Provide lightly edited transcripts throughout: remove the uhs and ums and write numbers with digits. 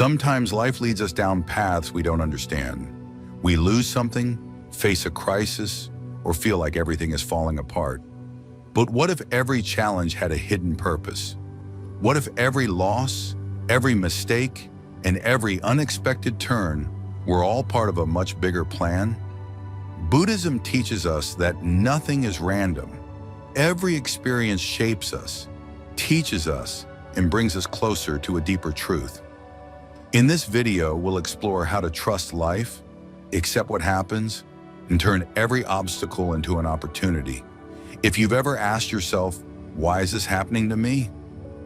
Sometimes life leads us down paths we don't understand. We lose something, face a crisis, or feel like everything is falling apart. But what if every challenge had a hidden purpose? What if every loss, every mistake, and every unexpected turn were all part of a much bigger plan? Buddhism teaches us that nothing is random. Every experience shapes us, teaches us, and brings us closer to a deeper truth. In this video, we'll explore how to trust life, accept what happens, and turn every obstacle into an opportunity. If you've ever asked yourself, why is this happening to me?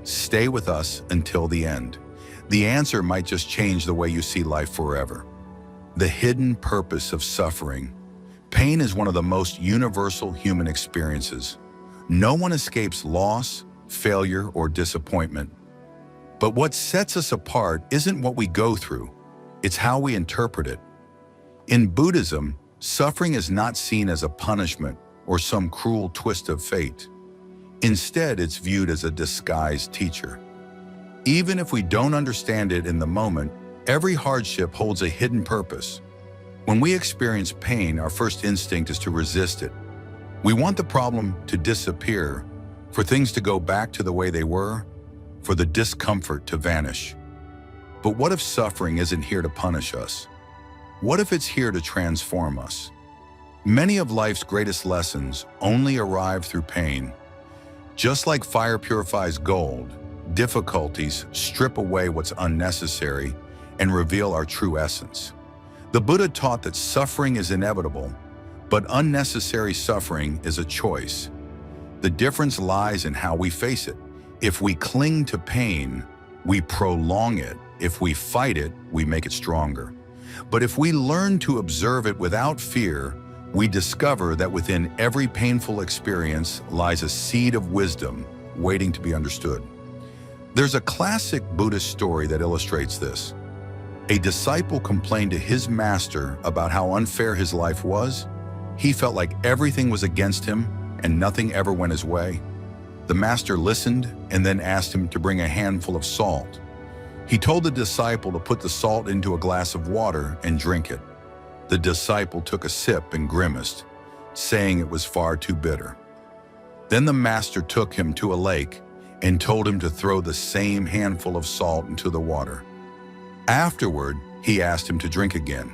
Stay with us until the end. The answer might just change the way you see life forever. The hidden purpose of suffering. Pain is one of the most universal human experiences. No one escapes loss, failure, or disappointment. But what sets us apart isn't what we go through, it's how we interpret it. In Buddhism, suffering is not seen as a punishment or some cruel twist of fate. Instead, it's viewed as a disguised teacher. Even if we don't understand it in the moment, every hardship holds a hidden purpose. When we experience pain, our first instinct is to resist it. We want the problem to disappear, for things to go back to the way they were, for the discomfort to vanish. But what if suffering isn't here to punish us? What if it's here to transform us? Many of life's greatest lessons only arrive through pain. Just like fire purifies gold, difficulties strip away what's unnecessary and reveal our true essence. The Buddha taught that suffering is inevitable, but unnecessary suffering is a choice. The difference lies in how we face it. If we cling to pain, we prolong it. If we fight it, we make it stronger. But if we learn to observe it without fear, we discover that within every painful experience lies a seed of wisdom waiting to be understood. There's a classic Buddhist story that illustrates this. A disciple complained to his master about how unfair his life was. He felt like everything was against him and nothing ever went his way. The master listened and then asked him to bring a handful of salt. He told the disciple to put the salt into a glass of water and drink it. The disciple took a sip and grimaced, saying it was far too bitter. Then the master took him to a lake and told him to throw the same handful of salt into the water. Afterward, he asked him to drink again.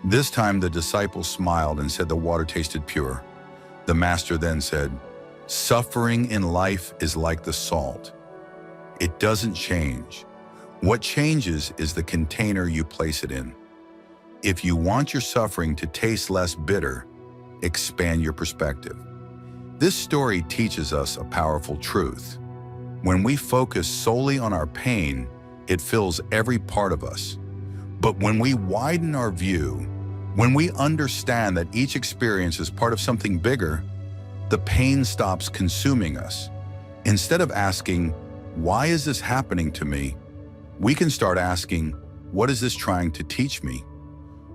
This time the disciple smiled and said the water tasted pure. The master then said, "Suffering in life is like the salt. It doesn't change. What changes is the container you place it in. If you want your suffering to taste less bitter, expand your perspective." This story teaches us a powerful truth. When we focus solely on our pain, it fills every part of us. But when we widen our view, when we understand that each experience is part of something bigger, the pain stops consuming us. Instead of asking, "Why is this happening to me?" we can start asking, "What is this trying to teach me?"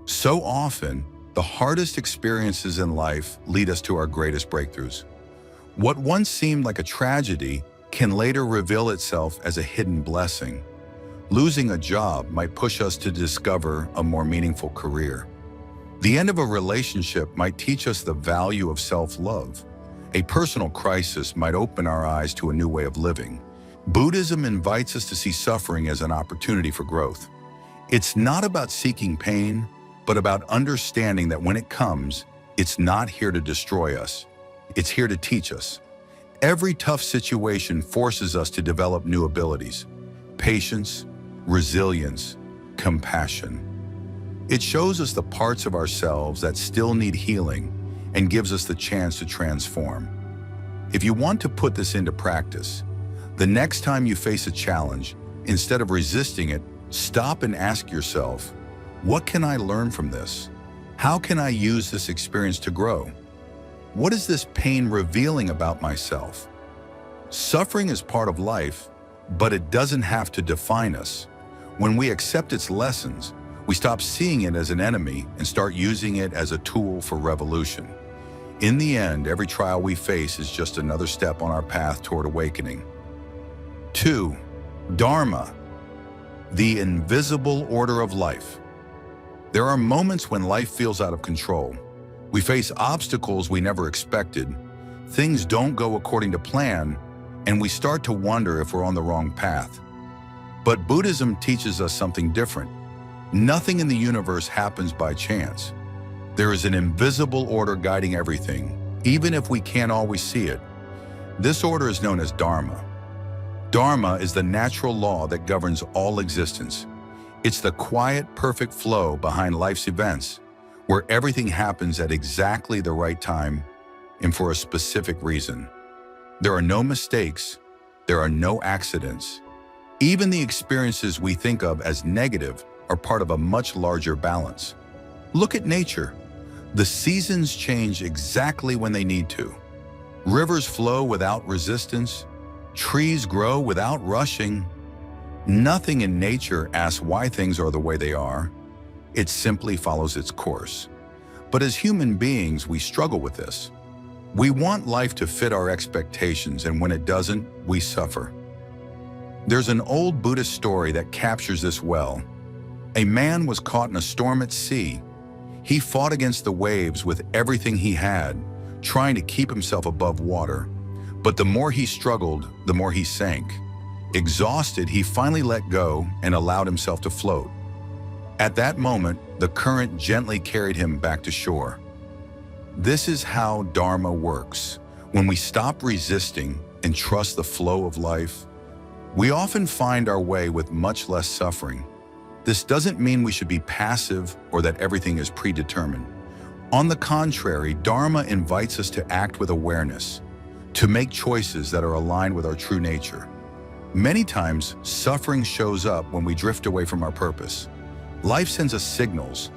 So often, the hardest experiences in life lead us to our greatest breakthroughs. What once seemed like a tragedy can later reveal itself as a hidden blessing. Losing a job might push us to discover a more meaningful career. The end of a relationship might teach us the value of self-love. A personal crisis might open our eyes to a new way of living. Buddhism invites us to see suffering as an opportunity for growth. It's not about seeking pain, but about understanding that when it comes, it's not here to destroy us. It's here to teach us. Every tough situation forces us to develop new abilities: patience, resilience, compassion. It shows us the parts of ourselves that still need healing and gives us the chance to transform. If you want to put this into practice, the next time you face a challenge, instead of resisting it, stop and ask yourself, what can I learn from this? How can I use this experience to grow? What is this pain revealing about myself? Suffering is part of life, but it doesn't have to define us. When we accept its lessons, we stop seeing it as an enemy and start using it as a tool for revolution. In the end, every trial we face is just another step on our path toward awakening. 2. Dharma. The invisible order of life. There are moments when life feels out of control. We face obstacles we never expected. Things don't go according to plan, and we start to wonder if we're on the wrong path. But Buddhism teaches us something different. Nothing in the universe happens by chance. There is an invisible order guiding everything, even if we can't always see it. This order is known as Dharma. Dharma is the natural law that governs all existence. It's the quiet, perfect flow behind life's events, where everything happens at exactly the right time and for a specific reason. There are no mistakes. There are no accidents. Even the experiences we think of as negative are part of a much larger balance. Look at nature. The seasons change exactly when they need to. Rivers flow without resistance. Trees grow without rushing. Nothing in nature asks why things are the way they are. It simply follows its course. But as human beings, we struggle with this. We want life to fit our expectations, and when it doesn't, we suffer. There's an old Buddhist story that captures this well. A man was caught in a storm at sea. He fought against the waves with everything he had, trying to keep himself above water. But the more he struggled, the more he sank. Exhausted, he finally let go and allowed himself to float. At that moment, the current gently carried him back to shore. This is how Dharma works. When we stop resisting and trust the flow of life, we often find our way with much less suffering. This doesn't mean we should be passive or that everything is predetermined. On the contrary, Dharma invites us to act with awareness, to make choices that are aligned with our true nature. Many times, suffering shows up when we drift away from our purpose. Life sends us signals,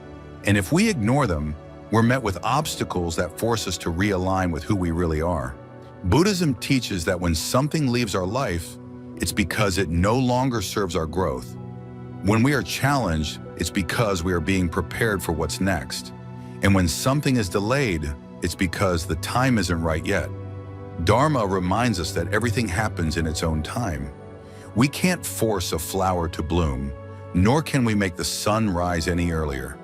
and if we ignore them, we're met with obstacles that force us to realign with who we really are. Buddhism teaches that when something leaves our life, it's because it no longer serves our growth. When we are challenged, it's because we are being prepared for what's next. And when something is delayed, it's because the time isn't right yet. Dharma reminds us that everything happens in its own time. We can't force a flower to bloom, nor can we make the sun rise any earlier.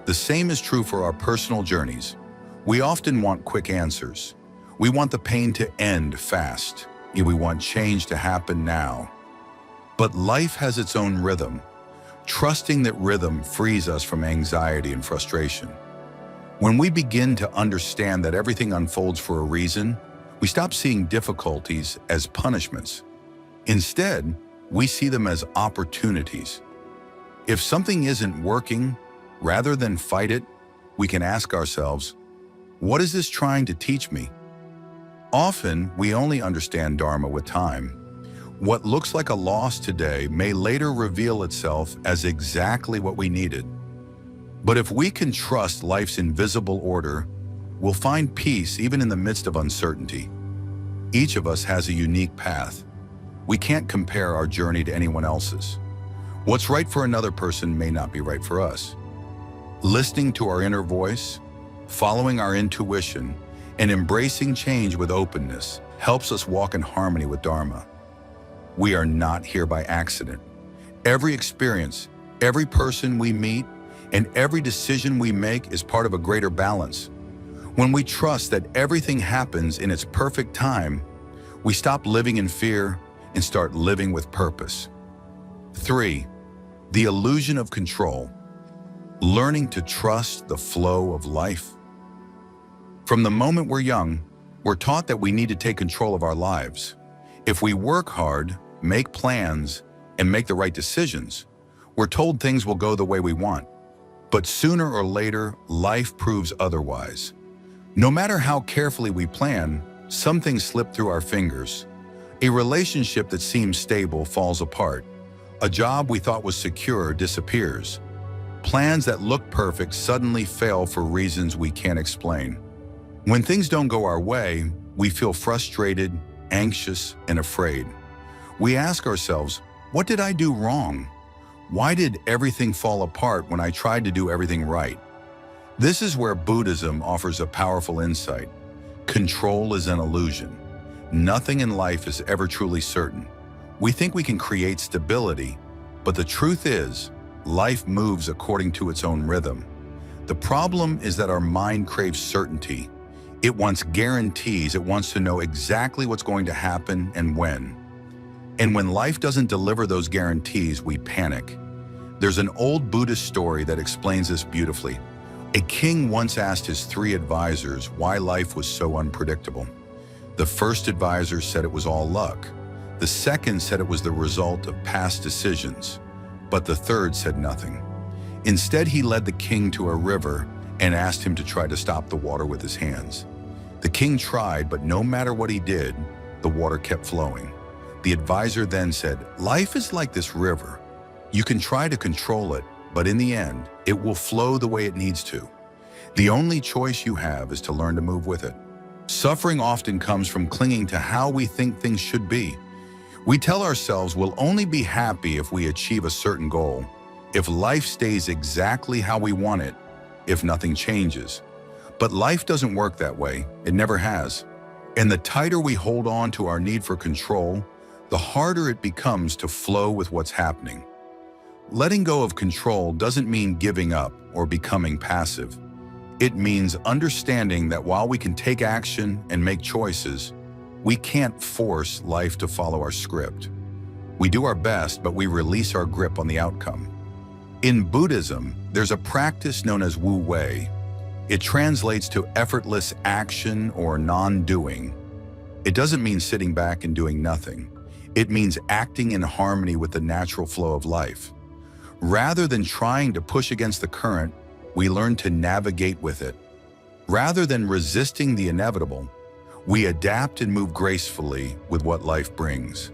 The same is true for our personal journeys. We often want quick answers. We want the pain to end fast. We want change to happen now. But life has its own rhythm. Trusting that rhythm frees us from anxiety and frustration. When we begin to understand that everything unfolds for a reason, we stop seeing difficulties as punishments. Instead, we see them as opportunities. If something isn't working, rather than fight it, we can ask ourselves, what is this trying to teach me? Often, we only understand Dharma with time. What looks like a loss today may later reveal itself as exactly what we needed. But if we can trust life's invisible order, we'll find peace even in the midst of uncertainty. Each of us has a unique path. We can't compare our journey to anyone else's. What's right for another person may not be right for us. Listening to our inner voice, following our intuition, and embracing change with openness helps us walk in harmony with Dharma. We are not here by accident. Every experience, every person we meet, and every decision we make is part of a greater balance. When we trust that everything happens in its perfect time, we stop living in fear and start living with purpose. 3. The illusion of control. Learning to trust the flow of life. From the moment we're young, we're taught that we need to take control of our lives. If we work hard, make plans, and make the right decisions, we're told things will go the way we want. But sooner or later, life proves otherwise. No matter how carefully we plan, some things slip through our fingers. A relationship that seems stable falls apart. A job we thought was secure disappears. Plans that look perfect suddenly fail for reasons we can't explain. When things don't go our way, we feel frustrated, anxious, and afraid. We ask ourselves, what did I do wrong? Why did everything fall apart when I tried to do everything right? This is where Buddhism offers a powerful insight. Control is an illusion. Nothing in life is ever truly certain. We think we can create stability, But the truth is, life moves according to its own rhythm. The problem is that our mind craves certainty. It wants guarantees. It wants to know exactly what's going to happen and when. And when life doesn't deliver those guarantees, we panic. There's an old Buddhist story that explains this beautifully. A king once asked his 3 advisors why life was so unpredictable. The first advisor said it was all luck. The second said it was the result of past decisions. But the third said nothing. Instead, he led the king to a river and asked him to try to stop the water with his hands. The king tried, but no matter what he did, the water kept flowing. The advisor then said, "Life is like this river. You can try to control it, but in the end, it will flow the way it needs to. The only choice you have is to learn to move with it." Suffering often comes from clinging to how we think things should be. We tell ourselves we'll only be happy if we achieve a certain goal, if life stays exactly how we want it, if nothing changes. But life doesn't work that way. It never has. And the tighter we hold on to our need for control, the harder it becomes to flow with what's happening. Letting go of control doesn't mean giving up or becoming passive. It means understanding that while we can take action and make choices, we can't force life to follow our script. We do our best, but we release our grip on the outcome. In Buddhism, there's a practice known as Wu Wei. It translates to effortless action or non-doing. It doesn't mean sitting back and doing nothing. It means acting in harmony with the natural flow of life. Rather than trying to push against the current, we learn to navigate with it. Rather than resisting the inevitable, we adapt and move gracefully with what life brings.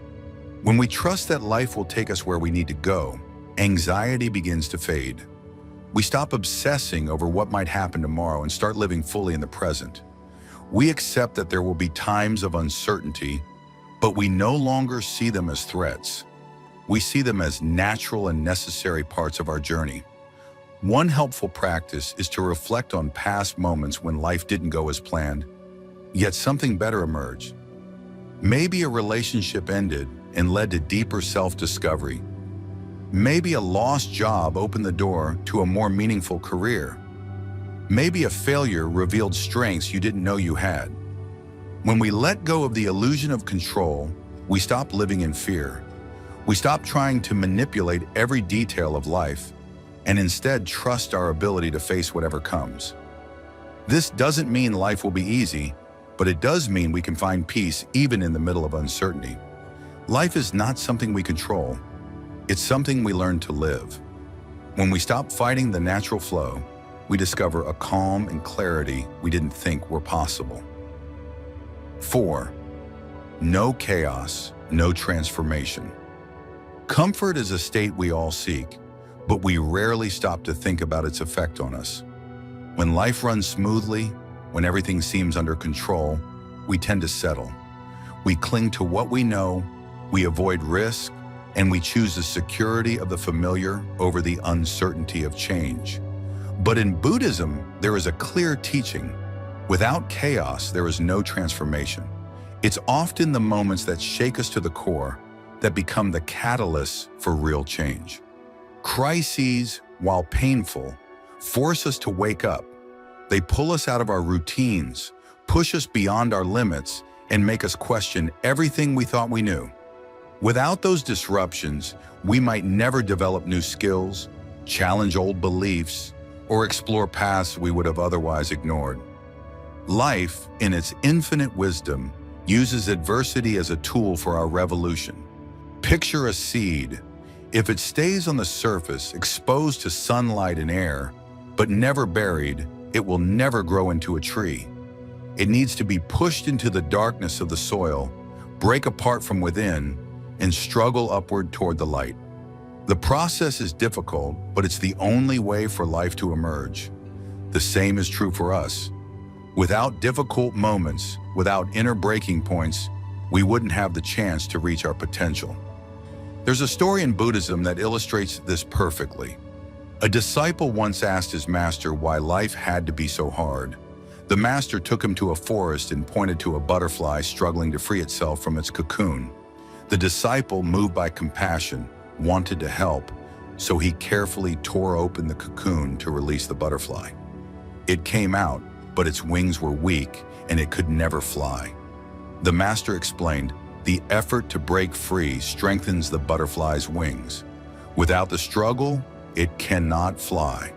When we trust that life will take us where we need to go, anxiety begins to fade. We stop obsessing over what might happen tomorrow and start living fully in the present. We accept that there will be times of uncertainty, but we no longer see them as threats. We see them as natural and necessary parts of our journey. One helpful practice is to reflect on past moments when life didn't go as planned, yet something better emerged. Maybe a relationship ended and led to deeper self-discovery. Maybe a lost job opened the door to a more meaningful career. Maybe a failure revealed strengths you didn't know you had. When we let go of the illusion of control, we stop living in fear. We stop trying to manipulate every detail of life and instead trust our ability to face whatever comes. This doesn't mean life will be easy, but it does mean we can find peace even in the middle of uncertainty. Life is not something we control. It's something we learn to live. When we stop fighting the natural flow, we discover a calm and clarity we didn't think were possible. 4. No chaos, no transformation. Comfort is a state we all seek, but we rarely stop to think about its effect on us. When life runs smoothly, when everything seems under control, we tend to settle. We cling to what we know, we avoid risk, and we choose the security of the familiar over the uncertainty of change. But in Buddhism, there is a clear teaching. Without chaos, there is no transformation. It's often the moments that shake us to the core that become the catalysts for real change. Crises, while painful, force us to wake up. They pull us out of our routines, push us beyond our limits, and make us question everything we thought we knew. Without those disruptions, we might never develop new skills, challenge old beliefs, or explore paths we would have otherwise ignored. Life, in its infinite wisdom, uses adversity as a tool for our revolution. Picture a seed. If it stays on the surface, exposed to sunlight and air, but never buried, it will never grow into a tree. It needs to be pushed into the darkness of the soil, break apart from within, and struggle upward toward the light. The process is difficult, but it's the only way for life to emerge. The same is true for us. Without difficult moments, without inner breaking points, we wouldn't have the chance to reach our potential. There's a story in Buddhism that illustrates this perfectly. A disciple once asked his master why life had to be so hard. The master took him to a forest and pointed to a butterfly struggling to free itself from its cocoon. The disciple, moved by compassion, wanted to help, so he carefully tore open the cocoon to release the butterfly. It came out, but its wings were weak and it could never fly. The master explained, the effort to break free strengthens the butterfly's wings. Without the struggle, it cannot fly.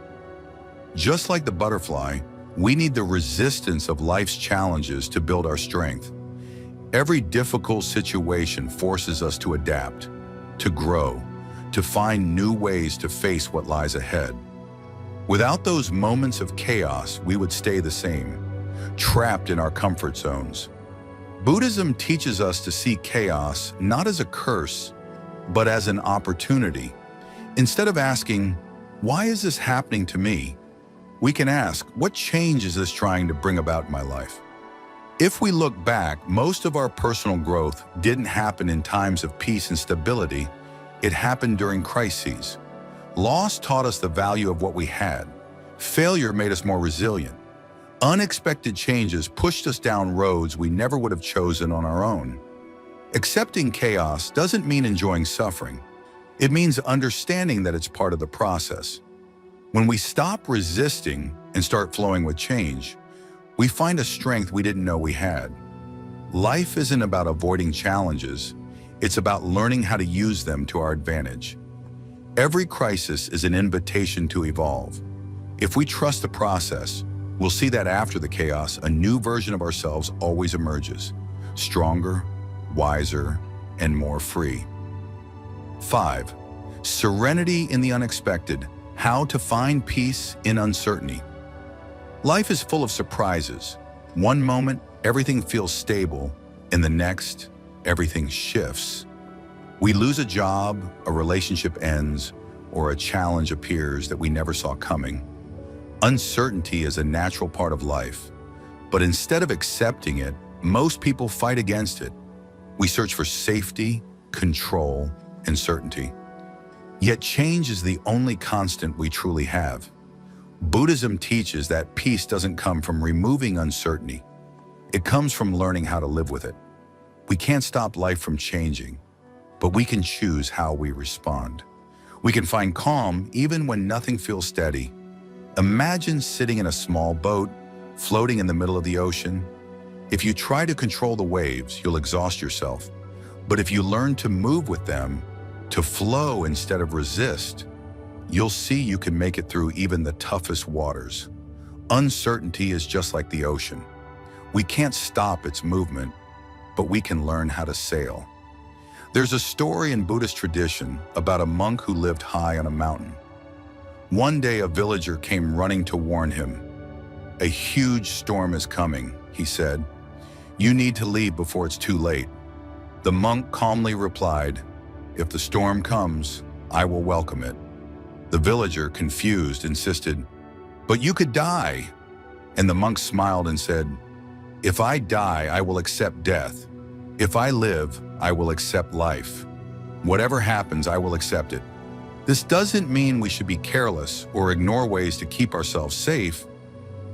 Just like the butterfly, we need the resistance of life's challenges to build our strength. Every difficult situation forces us to adapt, to grow, to find new ways to face what lies ahead. Without those moments of chaos, we would stay the same, trapped in our comfort zones. Buddhism teaches us to see chaos not as a curse, but as an opportunity. Instead of asking, "Why is this happening to me?" we can ask, "What change is this trying to bring about in my life?" If we look back, most of our personal growth didn't happen in times of peace and stability. It happened during crises. Loss taught us the value of what we had. Failure made us more resilient. Unexpected changes pushed us down roads we never would have chosen on our own. Accepting chaos doesn't mean enjoying suffering. It means understanding that it's part of the process. When we stop resisting and start flowing with change, we find a strength we didn't know we had. Life isn't about avoiding challenges. It's about learning how to use them to our advantage. Every crisis is an invitation to evolve. If we trust the process, we'll see that after the chaos, a new version of ourselves always emerges, stronger, wiser, and more free. 5. Serenity in the unexpected. How to find peace in uncertainty. Life is full of surprises. One moment, everything feels stable, and the next, everything shifts. We lose a job, a relationship ends, or a challenge appears that we never saw coming. Uncertainty is a natural part of life, but instead of accepting it, most people fight against it. We search for safety, control, and certainty. Yet change is the only constant we truly have. Buddhism teaches that peace doesn't come from removing uncertainty. It comes from learning how to live with it. We can't stop life from changing, but we can choose how we respond. We can find calm even when nothing feels steady. Imagine sitting in a small boat, floating in the middle of the ocean. If you try to control the waves, you'll exhaust yourself. But if you learn to move with them, to flow instead of resist, you'll see you can make it through even the toughest waters. Uncertainty is just like the ocean. We can't stop its movement, but we can learn how to sail. There's a story in Buddhist tradition about a monk who lived high on a mountain. One day, a villager came running to warn him. "A huge storm is coming," he said. "You need to leave before it's too late." The monk calmly replied, "If the storm comes, I will welcome it." The villager, confused, insisted, "But you could die." And the monk smiled and said, "If I die, I will accept death. If I live, I will accept life. Whatever happens, I will accept it." This doesn't mean we should be careless or ignore ways to keep ourselves safe.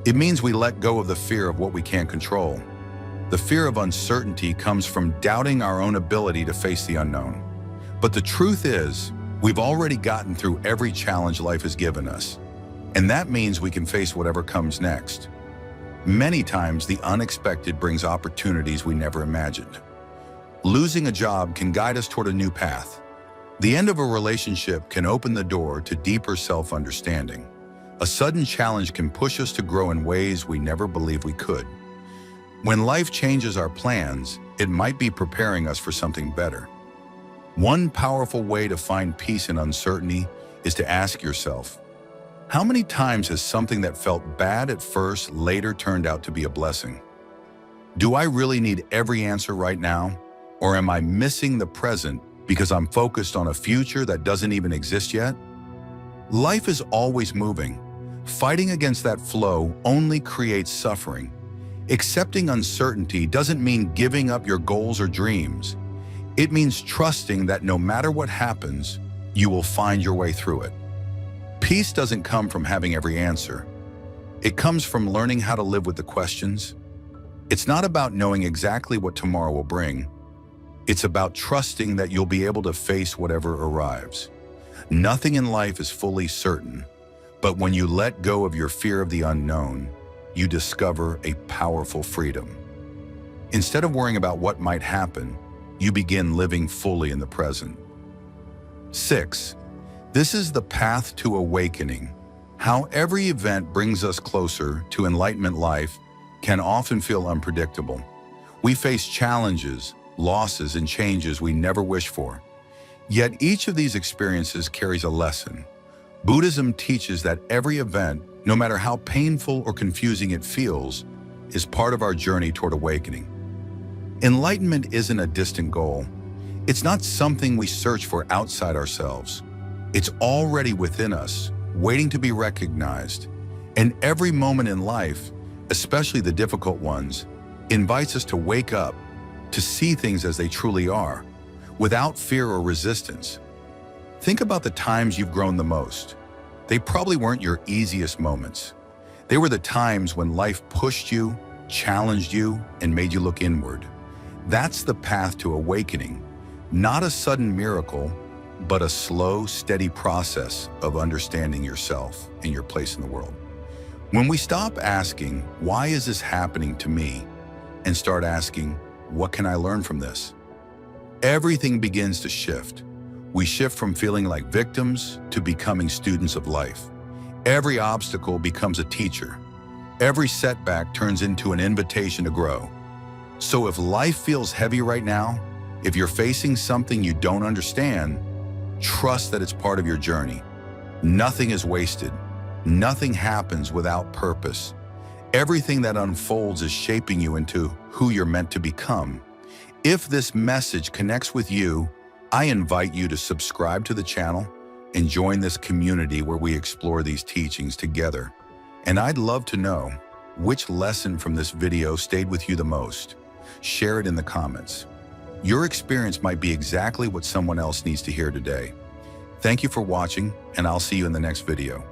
It means we let go of the fear of what we can't control. The fear of uncertainty comes from doubting our own ability to face the unknown. But the truth is, we've already gotten through every challenge life has given us, and that means we can face whatever comes next. Many times, the unexpected brings opportunities we never imagined. Losing a job can guide us toward a new path. The end of a relationship can open the door to deeper self-understanding. A sudden challenge can push us to grow in ways we never believed we could. When life changes our plans, it might be preparing us for something better. One powerful way to find peace in uncertainty is to ask yourself, how many times has something that felt bad at first later turned out to be a blessing? Do I really need every answer right now? Or am I missing the present because I'm focused on a future that doesn't even exist yet? Life is always moving. Fighting against that flow only creates suffering. Accepting uncertainty doesn't mean giving up your goals or dreams. It means trusting that no matter what happens, you will find your way through it. Peace doesn't come from having every answer. It comes from learning how to live with the questions. It's not about knowing exactly what tomorrow will bring. It's about trusting that you'll be able to face whatever arrives. Nothing in life is fully certain, but when you let go of your fear of the unknown, you discover a powerful freedom. Instead of worrying about what might happen, you begin living fully in the present. 6. This is the path to awakening. How every event brings us closer to enlightenment life can often feel unpredictable. We face challenges, losses, and changes we never wish for. Yet each of these experiences carries a lesson. Buddhism teaches that every event, no matter how painful or confusing it feels, is part of our journey toward awakening. Enlightenment isn't a distant goal. It's not something we search for outside ourselves. It's already within us, waiting to be recognized. And every moment in life, especially the difficult ones, invites us to wake up, to see things as they truly are, without fear or resistance. Think about the times you've grown the most. They probably weren't your easiest moments. They were the times when life pushed you, challenged you, and made you look inward. That's the path to awakening, not a sudden miracle, but a slow, steady process of understanding yourself and your place in the world. When we stop asking, why is this happening to me, and start asking, what can I learn from this? Everything begins to shift. We shift from feeling like victims to becoming students of life. Every obstacle becomes a teacher. Every setback turns into an invitation to grow. So if life feels heavy right now, if you're facing something you don't understand, trust that it's part of your journey. Nothing is wasted. Nothing happens without purpose. Everything that unfolds is shaping you into who you're meant to become. If this message connects with you, I invite you to subscribe to the channel and join this community where we explore these teachings together. And I'd love to know which lesson from this video stayed with you the most. Share it in the comments. Your experience might be exactly what someone else needs to hear today. Thank you for watching, and I'll see you in the next video.